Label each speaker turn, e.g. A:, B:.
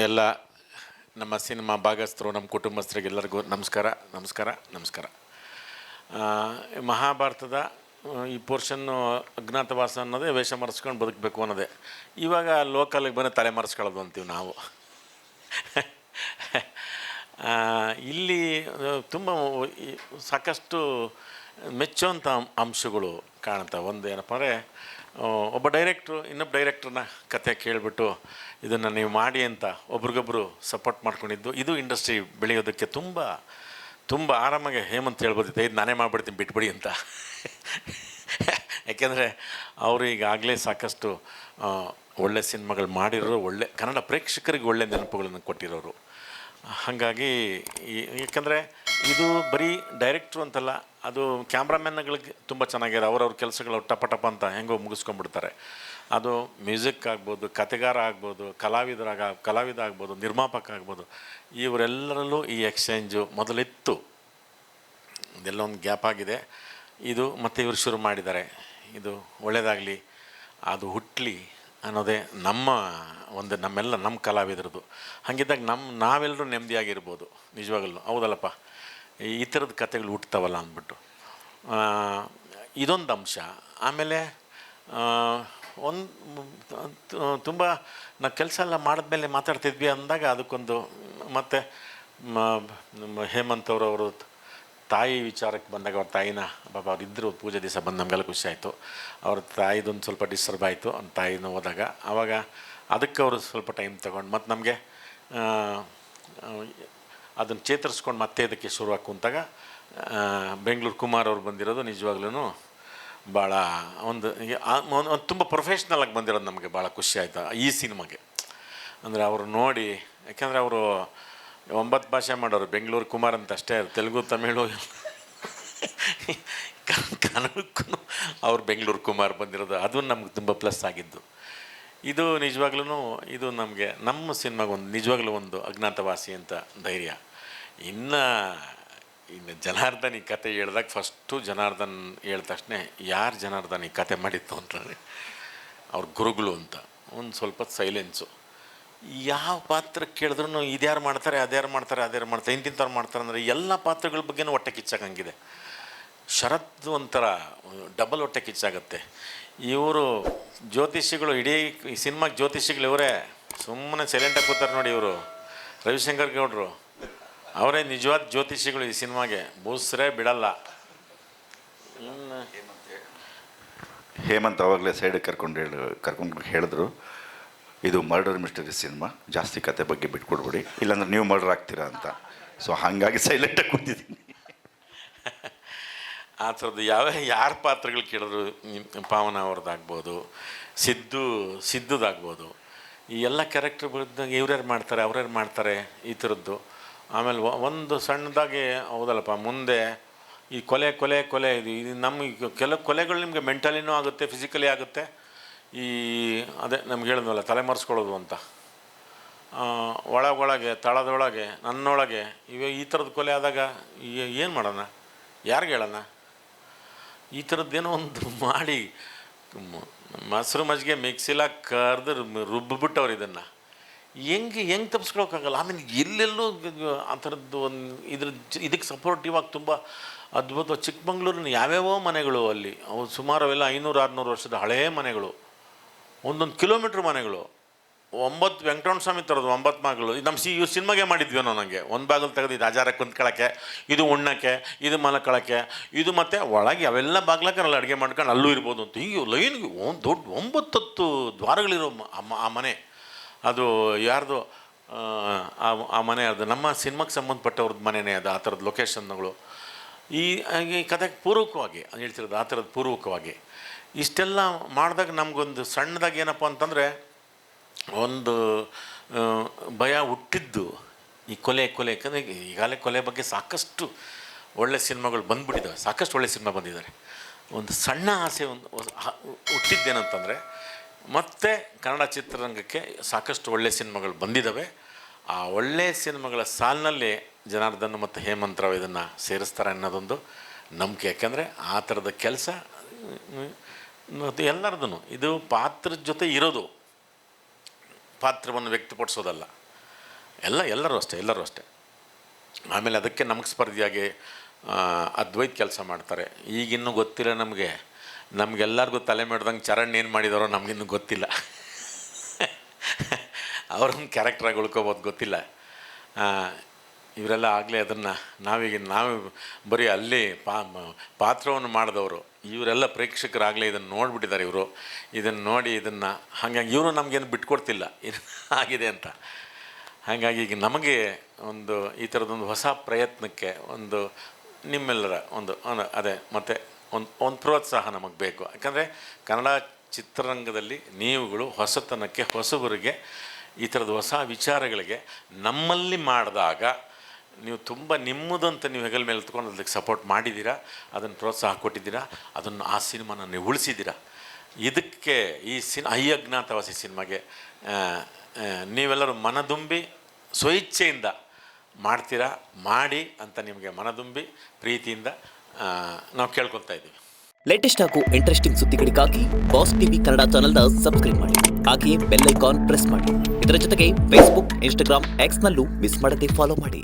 A: ಎಲ್ಲ ನಮ್ಮ ಸಿನಿಮಾ ಭಾಗಸ್ಥರು, ನಮ್ಮ ಕುಟುಂಬಸ್ಥರಿಗೆಲ್ಲರಿಗೂ ನಮಸ್ಕಾರ ನಮಸ್ಕಾರ ನಮಸ್ಕಾರ. ಮಹಾಭಾರತದ ಈ ಪೋರ್ಷನ್ನು ಅಜ್ಞಾತವಾಸ ಅನ್ನೋದೇ ವೇಷ ಮರೆಸ್ಕೊಂಡು ಬದುಕಬೇಕು ಅನ್ನೋದೇ. ಇವಾಗ ಲೋಕಲ್ಗೆ ಬಂದು ತಲೆ ಮರೆಸ್ಕೊಳ್ಳೋದು ಅಂತೀವಿ ನಾವು. ಇಲ್ಲಿ ತುಂಬ ಸಾಕಷ್ಟು ಮೆಚ್ಚುವಂಥ ಅಂಶಗಳು ಕಾಣ್ತವೆ. ಒಂದು ಏನಪ್ಪ ಅಂದರೆ, ಒಬ್ಬ ಡೈರೆಕ್ಟ್ರು ಇನ್ನೊಬ್ಬ ಡೈರೆಕ್ಟ್ರನ್ನ ಕತೆ ಕೇಳಿಬಿಟ್ಟು ಇದನ್ನು ನೀವು ಮಾಡಿ ಅಂತ ಒಬ್ರಿಗೊಬ್ಬರು ಸಪೋರ್ಟ್ ಮಾಡ್ಕೊಂಡಿದ್ದು, ಇದು ಇಂಡಸ್ಟ್ರಿ ಬೆಳೆಯೋದಕ್ಕೆ ತುಂಬ ತುಂಬ ಆರಾಮಾಗಿ ಹೇಮಂತ್ ಹೇಳ್ಬೋದಿತ್ತು, ಇದು ನಾನೇ ಮಾಡಿಬಿಡ್ತೀನಿ ಬಿಟ್ಬಿಡಿ ಅಂತ. ಯಾಕೆಂದರೆ ಅವರು ಈಗಾಗಲೇ ಸಾಕಷ್ಟು ಒಳ್ಳೆ ಸಿನಿಮಾಗಳು ಮಾಡಿರೋರು, ಒಳ್ಳೆ ಕನ್ನಡ ಪ್ರೇಕ್ಷಕರಿಗೆ ಒಳ್ಳೆ ನೆನಪುಗಳನ್ನು ಕೊಟ್ಟಿರೋರು. ಹಾಗಾಗಿ ಯಾಕಂದರೆ ಇದು ಬರೀ ಡೈರೆಕ್ಟ್ರು ಅಂತಲ್ಲ, ಅದು ಕ್ಯಾಮ್ರಾಮ್ಯಾನ್ಗಳಿಗೆ ತುಂಬ ಚೆನ್ನಾಗಿದೆ. ಅವ್ರವ್ರ ಕೆಲಸಗಳು ಟಪ ಅಂತ ಹೆಂಗೋ ಮುಗಿಸ್ಕೊಂಡ್ಬಿಡ್ತಾರೆ. ಅದು ಮ್ಯೂಸಿಕ್ ಆಗ್ಬೋದು, ಕತೆಗಾರ ಆಗ್ಬೋದು, ಕಲಾವಿದ ಆಗ್ಬೋದು, ನಿರ್ಮಾಪಕ ಆಗ್ಬೋದು, ಇವರೆಲ್ಲರಲ್ಲೂ ಈ ಎಕ್ಸ್ಚೇಂಜು ಮೊದಲಿತ್ತು. ಇದೆಲ್ಲ ಒಂದು ಗ್ಯಾಪ್ ಆಗಿದೆ. ಇದು ಮತ್ತೆ ಇವರು ಶುರು ಮಾಡಿದ್ದಾರೆ. ಇದು ಒಳ್ಳೆಯದಾಗಲಿ, ಅದು ಹುಟ್ಟಲಿ ಅನ್ನೋದೇ ನಮ್ಮ ಕಲಾವಿದರದು. ಹಾಗಿದ್ದಾಗ ನಾವೆಲ್ಲರೂ ನೆಮ್ಮದಿಯಾಗಿರ್ಬೋದು ನಿಜವಾಗಲೂ. ಹೌದಲ್ಲಪ್ಪ, ಈ ಥರದ ಕತೆಗಳು ಹುಟ್ಟುತ್ತವಲ್ಲ ಅಂದ್ಬಿಟ್ಟು ಇದೊಂದು ಅಂಶ. ಆಮೇಲೆ ತುಂಬ ನಾವು ಕೆಲಸ ಎಲ್ಲ ಮಾಡಿದ್ಮೇಲೆ ಮಾತಾಡ್ತಿದ್ವಿ ಅಂದಾಗ ಅದಕ್ಕೊಂದು ಮತ್ತು ಹೇಮಂತ್ ಅವರು ತಾಯಿ ವಿಚಾರಕ್ಕೆ ಬಂದಾಗ ಅವ್ರ ತಾಯಿನ ಅವ್ರು ಇದ್ದರು ಪೂಜೆ ದಿವಸ ಬಂದು ನಮಗೆಲ್ಲ ಖುಷಿ ಆಯಿತು. ಅವ್ರ ತಾಯಿದೊಂದು ಸ್ವಲ್ಪ ಡಿಸ್ಟರ್ಬ್ ಆಯಿತು, ಅವ್ನ ತಾಯಿನ ಹೋದಾಗ. ಆವಾಗ ಅದಕ್ಕೆ ಅವರು ಸ್ವಲ್ಪ ಟೈಮ್ ತೊಗೊಂಡು ಮತ್ತು ನಮಗೆ ಅದನ್ನು ಚೇತರಿಸ್ಕೊಂಡು ಮತ್ತೆ ಇದಕ್ಕೆ ಶುರುವಾಗಿ ಕುಂತಾಗ ಬೆಂಗಳೂರು ಕುಮಾರ್ ಅವ್ರು ಬಂದಿರೋದು ನಿಜವಾಗ್ಲೂ ಭಾಳ ಒಂದು ತುಂಬ ಪ್ರೊಫೆಷ್ನಲಾಗಿ ಬಂದಿರೋದು ನಮಗೆ ಭಾಳ ಖುಷಿ ಆಯಿತು ಈ ಸಿನಿಮಾಗೆ. ಅಂದರೆ ಅವರು ನೋಡಿ, ಯಾಕೆಂದರೆ ಅವರು 9 ಭಾಷೆ ಮಾಡೋರು. ಬೆಂಗಳೂರು ಕುಮಾರ್ ಅಂತ ಅಷ್ಟೇ, ತೆಲುಗು ತಮಿಳು ಕನ್ನಡಕ್ಕೂ ಅವ್ರು ಬೆಂಗಳೂರು ಕುಮಾರ್ ಬಂದಿರೋದು, ಅದು ನಮ್ಗೆ ತುಂಬ ಪ್ಲಸ್ ಆಗಿದ್ದು. ಇದು ನಿಜವಾಗ್ಲೂ ಇದು ನಮಗೆ ನಮ್ಮ ಸಿನಿಮಾಗೊಂದು ನಿಜವಾಗ್ಲೂ ಒಂದು ಅಜ್ಞಾತವಾಸಿ ಅಂತ ಧೈರ್ಯ. ಇನ್ನು ಜನಾರ್ದನ್ ಈ ಕತೆ ಹೇಳ್ದಾಗ ಫಸ್ಟು ಜನಾರ್ದನ್ ಹೇಳಿದ ತಕ್ಷಣ ಯಾರು ಜನಾರ್ದನ್ ಈ ಕತೆ ಮಾಡಿತ್ತು ಅಂತಂದರೆ ಅವ್ರ ಗುರುಗಳು ಅಂತ. ಒಂದು ಸ್ವಲ್ಪ ಸೈಲೆನ್ಸು. ಯಾವ ಪಾತ್ರ ಕೇಳಿದ್ರೂ ಇದ್ಯಾರು ಮಾಡ್ತಾರೆ, ಅದ್ಯಾರು ಮಾಡ್ತಾರೆ ಇಂತಿಂಥವ್ರು ಮಾಡ್ತಾರೆ ಅಂದರೆ ಎಲ್ಲ ಪಾತ್ರಗಳ ಬಗ್ಗೆನೂ ಹೊಟ್ಟೆ ಕಿಚ್ಚಾಗಂಗಿದೆ. ಶರತ್ ಒಂಥರ ಡಬಲ್ ಹೊಟ್ಟೆ ಕಿಚ್ಚಾಗತ್ತೆ. ಇವರು ಜ್ಯೋತಿಷಿಗಳು, ಇಡೀ ಈ ಸಿನಿಮಾಗೆ ಜ್ಯೋತಿಷಿಗಳು ಇವರೇ. ಸುಮ್ಮನೆ ಸೈಲೆಂಟಾಗಿ ಕೂತಾರೆ ನೋಡಿ ಇವರು, ರವಿಶಂಕರ್ ಗೌಡರು ಅವರೇ ನಿಜವಾದ ಜ್ಯೋತಿಷಿಗಳು ಈ ಸಿನಿಮಾಗೆ. ಬೂಸ್ರೇ ಬಿಡಲ್ಲ.
B: ಹೇಮಂತ್ ಅವಾಗಲೇ ಸೈಡಿಗೆ ಕರ್ಕೊಂಡು ಹೇಳಿದ್ರು, ಇದು ಮರ್ಡರ್ ಮಿಸ್ಟರಿ ಸಿನಿಮಾ, ಜಾಸ್ತಿ ಕತೆ ಬಗ್ಗೆ ಬಿಟ್ಕೊಡ್ಬೇಡಿ, ಇಲ್ಲಾಂದ್ರೆ ನೀವು ಮರ್ಡರ್ ಆಗ್ತೀರಾ ಅಂತ. ಸೊ ಹಾಗಾಗಿ ಸೈಲೆಂಟಾಗಿ ಕೂತಿದ್ದೀನಿ.
A: ಆ ಥರದ್ದು ಯಾರ ಪಾತ್ರಗಳು ಕೇಳಿದ್ರು, ಪಾವನ ಅವ್ರದ್ದಾಗ್ಬೋದು, ಸಿದ್ದುದಾಗ್ಬೋದು, ಈ ಎಲ್ಲ ಕ್ಯಾರೆಕ್ಟರ್ ಬರೆದಾಗ ಇವ್ರ್ಯಾರು ಮಾಡ್ತಾರೆ ಅವ್ರ್ಯಾರು ಮಾಡ್ತಾರೆ ಈ ಥರದ್ದು. ಆಮೇಲೆ ಒಂದು ಸಣ್ಣದಾಗಿ ಹೌದಲ್ಲಪ್ಪ, ಮುಂದೆ ಈ ಕೊಲೆ ಇದು ನಮಗೆ ಕೆಲವು ಕೊಲೆಗಳು ನಿಮಗೆ ಮೆಂಟಲಿನೂ ಆಗುತ್ತೆ, ಫಿಸಿಕಲಿ ಆಗುತ್ತೆ. ಈ ಅದೇ ನಮ್ಗೆ ಹೇಳಿದ್ವಲ್ಲ ತಲೆಮರೆಸ್ಕೊಳ್ಳೋದು ಅಂತ, ಒಳಗೆ ತಳದೊಳಗೆ ನನ್ನೊಳಗೆ ಈ ಥರದ ಕೊಲೆ ಆದಾಗ ಏನು ಮಾಡೋಣ, ಯಾರಿಗೆ ಹೇಳೋಣ? ಈ ಥರದ್ದೇನೋ ಒಂದು ಮಾಡಿ ಮೊಸರು ಮಜ್ಜಿಗೆ ಮಿಕ್ಸಿಲ ಕರೆದು ರುಬ್ಬಿಬಿಟ್ಟವ್ರು ಇದನ್ನು. ಹೆಂಗೆ ತಪ್ಪಿಸ್ಕೊಳಕ್ಕಾಗಲ್ಲ. ಆಮೇಲೆ ಎಲ್ಲೆಲ್ಲೂ ಆ ಥರದ್ದು ಇದಕ್ಕೆ ಸಪೋರ್ಟಿವ್ ಆಗಿ ತುಂಬ ಅದ್ಭುತ. ಚಿಕ್ಕಮಂಗ್ಳೂರಿನ ಯಾವ್ಯಾವೋ ಮನೆಗಳು ಅಲ್ಲಿ, ಅವು ಸುಮಾರು ಅವೆಲ್ಲ 500-600 ವರ್ಷದ ಹಳೆಯ ಮನೆಗಳು, ಒಂದೊಂದು ಕಿಲೋಮೀಟ್ರ್ ಮನೆಗಳು. 9 ವೆಂಕಟರಮಣ ಸ್ವಾಮಿ ಥರದ್ದು 9 ಮಗಳು. ನಮ್ಮ ಇವ್ರು ಸಿನಿಮಾಗೆ ಮಾಡಿದ್ವಿ ನನಗೆ. ಒಂದು ಬಾಗಿಲು ತೆಗೆದು ಇದು ಆಚಾರ ಕುಂತ್ಕೊಳ್ಳೋಕ್ಕೆ, ಇದು ಉಣ್ಣಕ್ಕೆ, ಇದು ಮಲ್ಕೊಳ್ಳೋಕ್ಕೆ, ಇದು ಮತ್ತು ಒಳಗೆ ಅವೆಲ್ಲ ಬಾಗ್ಲಕ್ಕಲ್ಲ ಅಡುಗೆ ಮಾಡ್ಕೊಂಡು ಅಲ್ಲೂ ಇರ್ಬೋದು ಅಂತ. ಹೀಗೆ ಲೈನ್ಗೆ ಒಂದು ದೊಡ್ಡ 9-10 ದ್ವಾರಗಳಿರೋ ಆ ಮನೆ. ಅದು ಯಾರ್ದು ಆ ಮನೆ, ಅದು ನಮ್ಮ ಸಿನಿಮಾಗೆ ಸಂಬಂಧಪಟ್ಟವ್ರದ್ದು ಮನೆಯೇ ಅದು. ಆ ಥರದ ಲೊಕೇಶನ್ಗಳು ಈ ಕಥೆಗೆ ಪೂರ್ವಕವಾಗಿ ಹೇಳ್ತಿರೋದು. ಆ ಥರದ ಪೂರ್ವಕವಾಗಿ ಇಷ್ಟೆಲ್ಲ ಮಾಡಿದಾಗ ನಮಗೊಂದು ಸಣ್ಣದಾಗಿ ಏನಪ್ಪ ಅಂತಂದರೆ ಒಂದು ಭಯ ಹುಟ್ಟಿದ್ದು ಈ ಕೊಲೆ. ಯಾಕಂದರೆ ಈಗಾಗಲೇ ಕೊಲೆ ಬಗ್ಗೆ ಸಾಕಷ್ಟು ಒಳ್ಳೆ ಸಿನಿಮಾಗಳು ಬಂದುಬಿಟ್ಟಿದ್ದಾವೆ, ಸಾಕಷ್ಟು ಒಳ್ಳೆ ಸಿನಿಮಾ ಬಂದಿದ್ದಾರೆ. ಒಂದು ಸಣ್ಣ ಆಸೆ ಒಂದು ಹುಟ್ಟಿದ್ದೇನಂತಂದರೆ, ಮತ್ತು ಕನ್ನಡ ಚಿತ್ರರಂಗಕ್ಕೆ ಸಾಕಷ್ಟು ಒಳ್ಳೆ ಸಿನಿಮಾಗಳು ಬಂದಿದ್ದಾವೆ. ಆ ಒಳ್ಳೆಯ ಸಿನಿಮಾಗಳ ಸಾಲಿನಲ್ಲಿ ಜನಾರ್ದನ್ ಮತ್ತು ಹೇಮಂತ್ ಇದನ್ನು ಸೇರಿಸ್ತಾರೆ ಅನ್ನೋದೊಂದು ನಂಬಿಕೆ. ಯಾಕೆಂದರೆ ಆ ಥರದ ಕೆಲಸ ಮತ್ತು ಎಲ್ಲರದೂ ಇದು ಪಾತ್ರದ ಜೊತೆ ಇರೋದು, ಪಾತ್ರವನ್ನು ವ್ಯಕ್ತಪಡಿಸೋದಲ್ಲ. ಎಲ್ಲರೂ ಅಷ್ಟೇ. ಆಮೇಲೆ ಅದಕ್ಕೆ ನಮಗೆ ಸ್ಪರ್ಧಿಯಾಗಿ ಅದ್ವೈತ್ ಕೆಲಸ ಮಾಡ್ತಾರೆ. ಈಗಿನ್ನೂ ಗೊತ್ತಿಲ್ಲ ನಮಗೆಲ್ಲರಿಗೂ ತಲೆ ಮಾಡ್ದಂಗೆ ಚರಣ್ ಏನು ಮಾಡಿದಾರೋ ನಮಗಿನ್ನೂ ಗೊತ್ತಿಲ್ಲ. ಅವ್ರನ್ನ ಕ್ಯಾರೆಕ್ಟ್ರಾಗಿ ಉಳ್ಕೋಬೋದು ಗೊತ್ತಿಲ್ಲ. ಇವರೆಲ್ಲ ಆಗಲೇ ಅದನ್ನು ನಾವು ಬರೀ ಅಲ್ಲಿ ಪಾತ್ರವನ್ನು ಮಾಡಿದವರು. ಇವರೆಲ್ಲ ಪ್ರೇಕ್ಷಕರಾಗಲೇ ಇದನ್ನು ನೋಡಿಬಿಟ್ಟಿದ್ದಾರೆ. ಇದನ್ನು ನೋಡಿ ಹಾಗಾಗಿ ಇವರು ನಮಗೇನು ಬಿಟ್ಕೊಡ್ತಿಲ್ಲ ಇದು ಆಗಿದೆ ಅಂತ. ಹಾಗಾಗಿ ಈಗ ನಮಗೆ ಈ ಥರದೊಂದು ಹೊಸ ಪ್ರಯತ್ನಕ್ಕೆ ನಿಮ್ಮೆಲ್ಲರ ಅದೇ ಮತ್ತು ಒಂದು ಪ್ರೋತ್ಸಾಹ ನಮಗೆ ಬೇಕು. ಯಾಕಂದರೆ ಕನ್ನಡ ಚಿತ್ರರಂಗದಲ್ಲಿ ನೀವುಗಳು ಹೊಸತನಕ್ಕೆ, ಹೊಸಬರಿಗೆ, ಈ ಥರದ ಹೊಸ ವಿಚಾರಗಳಿಗೆ ನಮ್ಮಲ್ಲಿ ಮಾಡಿದಾಗ ನೀವು ತುಂಬ ನಿಮ್ಮದಂತ ನೀವು ಹೆಗಲ ಮೇಲೆ ಎತ್ಕೊಂಡು ಅದಕ್ಕೆ ಸಪೋರ್ಟ್ ಮಾಡಿದ್ದೀರಾ, ಅದನ್ನು ಪ್ರೋತ್ಸಾಹ ಕೊಟ್ಟಿದ್ದೀರಾ, ಆ ಸಿನಿಮಾನ ನೀವು ಉಳಿಸಿದ್ದೀರಾ. ಇದಕ್ಕೆ ಈ ಅಜ್ಞಾತವಾಸಿ ಸಿನಿಮಾಗೆ ನೀವೆಲ್ಲರೂ ಮನದುಂಬಿ ಸ್ವಇಚ್ಛೆಯಿಂದ ಮಾಡ್ತೀರಾ, ಮಾಡಿ ಅಂತ ನಿಮಗೆ ಮನದುಂಬಿ ಪ್ರೀತಿಯಿಂದ ನಾವು ಕೇಳ್ಕೊಳ್ತಾ ಇದ್ದೀವಿ.
C: ಲೇಟೆಸ್ಟ್ ಹಾಗೂ ಇಂಟ್ರೆಸ್ಟಿಂಗ್ ಸುದ್ದಿಗಳಿಗಾಗಿ ಬಾಸ್ ಟಿವಿ ಕನ್ನಡ ಚಾನೆಲ್ನ ಸಬ್ಸ್ಕ್ರೈಬ್ ಮಾಡಿ. ಹಾಗೆಯೇ ಬೆಲ್ ಐಕಾನ್ ಪ್ರೆಸ್ ಮಾಡಿ. ಇದರ ಜೊತೆಗೆ ಫೇಸ್ಬುಕ್, ಇನ್ಸ್ಟಾಗ್ರಾಮ್, ಎಕ್ಸ್ನಲ್ಲೂ ಮಿಸ್ ಮಾಡದೆ ಫಾಲೋ ಮಾಡಿ.